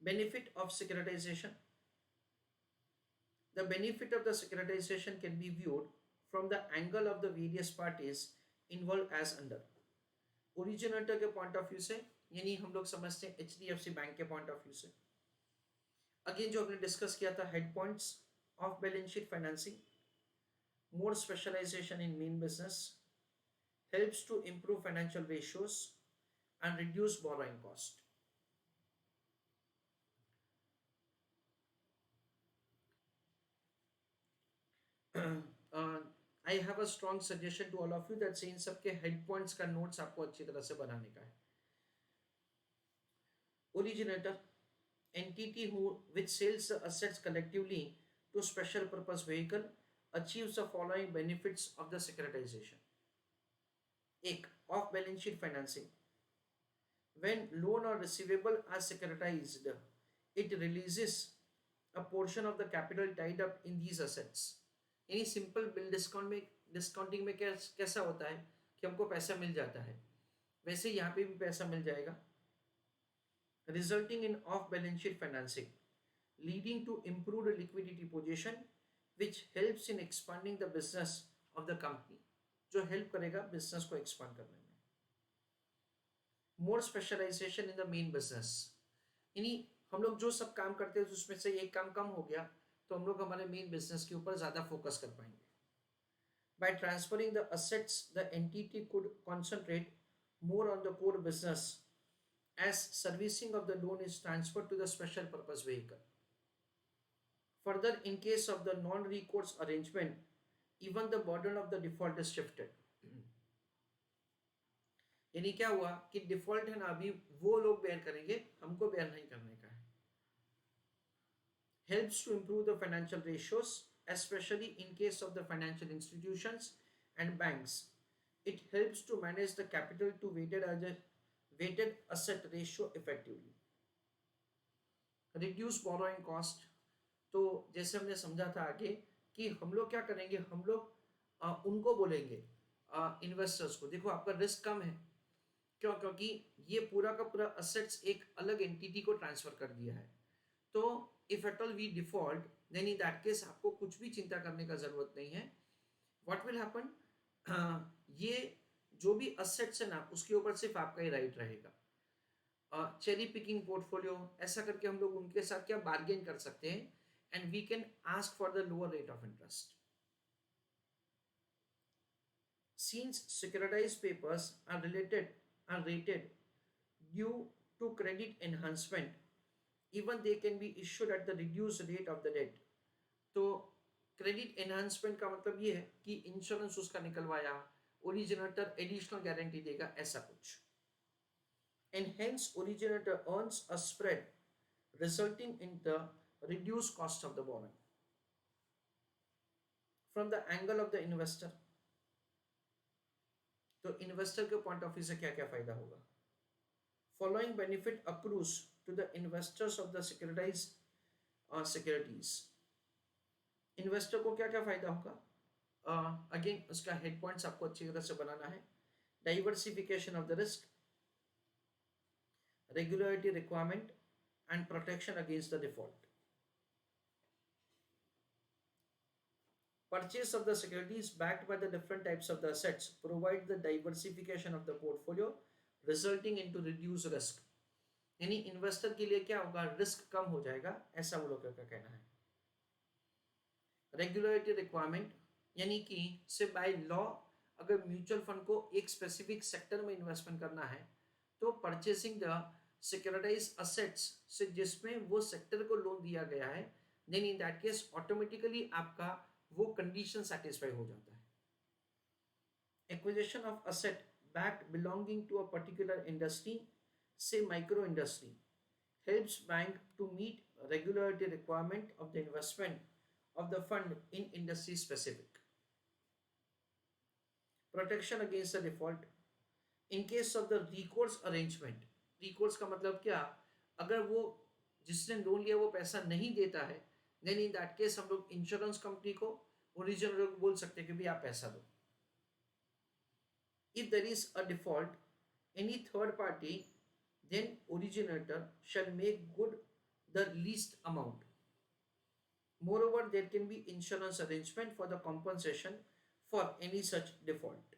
Benefit of securitization. The benefit of the securitization can be viewed from the angle of the various parties involved as under. Originator के point of view से, यानी हम लोग समझते हैं HDFC bank के point of view से। Again जो हमने डिस्कस किया था, head points of balance sheet financing, more specialisation in main business, helps to improve financial ratios and reduce borrowing cost. I have a strong suggestion to all of you that इन सबके head points का notes आपको अच्छी तरह से बनाने का है। Originator, entity who which sells the assets collectively to special purpose vehicle achieves the following benefits of the securitization. एक, off balance sheet financing. When loan or receivable are securitized, it releases a portion of the capital tied up in these assets. यानी simple bill discounting में कैसा होता है कि हमको पैसा मिल जाता है, वैसे यहाँ पे भी पैसा मिल जाएगा, resulting in off balance sheet financing, leading to improved liquidity position which helps in expanding the business of the company, जो हेल्प करेगा बिजनेस को एक्सपांड करने में। More specialisation in the main business, यानी हम लोग जो सब काम करते हैं उसमें से एक काम कम हो गया तो हम लोग हमारे मेन बिजनेस के ऊपर ज़्यादा फोकस कर पाएंगे। By transferring the assets, the entity could concentrate more on the core business as servicing of the loan is transferred to the special purpose vehicle. Further, in case of the non-recourse arrangement, even the burden of the default is shifted. यानी क्या हुआ कि default है ना, अभी वो लोग bear करेंगे, हमको बेयर नहीं करने का है। Helps to improve the financial ratios, especially in case of the financial institutions and banks. It helps to manage the capital to weighted asset ratio effectively. Reduce borrowing cost. तो जैसे हमने समझा था आगे कि हम लोग क्या करेंगे, हम लोग उनको बोलेंगे इन्वेस्टर्स को, देखो आपका रिस्क कम है, क्यों? क्योंकि ये पूरा का पूरा असेट्स एक अलग एंटिटी को ट्रांसफर कर दिया है। तो if at all we default, then in that case आपको कुछ भी चिंता करने का जरूरत नहीं है। व्हाट विल हैपन, ये जो भी असेट्स है ना उसके ऊपर सिर्फ आपका ही राइट रहेगा। चेरी पिकिंग पोर्टफोलियो, ऐसा करके हम लोग उनके साथ क्या बार्गेन कर सकते हैं, and we can ask for the lower rate of interest. Since securitized papers are rated due to credit enhancement, even they can be issued at the reduced rate of the debt. तो credit enhancement का मतलब ये है कि insurance उसका निकलवाया, originator additional guarantee देगा, ऐसा कुछ। And hence originator earns a spread resulting in the reduce cost of the borrowing. From the angle of the investor, तो इन्वेस्टर के पॉइंट ऑफ व्यू से क्या क्या फायदा होगा? Following benefit accrues to the investors of the securitised securities. Investor को क्या क्या फायदा होगा? अगेन उसका हेड पॉइंट्स आपको अच्छी तरह से बनाना है। Diversification of the risk, regularity requirement and protection against the default. Purchase of the securities backed by the different types of the assets provide the diversification of the portfolio resulting into reduced risk. यानी investor के लिए क्या होगा, risk कम हो जाएगा, ऐसा वो लोग का कहना है। रेगुलरिटी रिक्वायरमेंट, यानी कि से बाय लॉ अगर म्यूचुअल फंड को एक स्पेसिफिक सेक्टर में इन्वेस्टमेंट करना है तो परचेसिंग द सिक्योरिटाइज्ड असेट्स से जिसमें वो सेक्टर को लोन दिया गया है, then in that case automatically आपका वो कंडीशन सेटिस्फाई हो जाता है। Acquisition of asset backed belonging to a particular industry, से micro industry, helps bank to meet regularity requirement of the investment of the fund in industry specific. Protection against the default in case of the recourse arrangement. Recourse का मतलब क्या, अगर वो जिसने loan लिया वो पैसा नहीं देता है, देन इन दैट केस हम लोग इंश्योरेंस कंपनी को, ओरिजिनल को बोल सकते हैं कि भाई आप पैसा दो। If there is a default any third party, then originator shall make good the least amount. Moreover, there can be insurance arrangement for the compensation for any such default.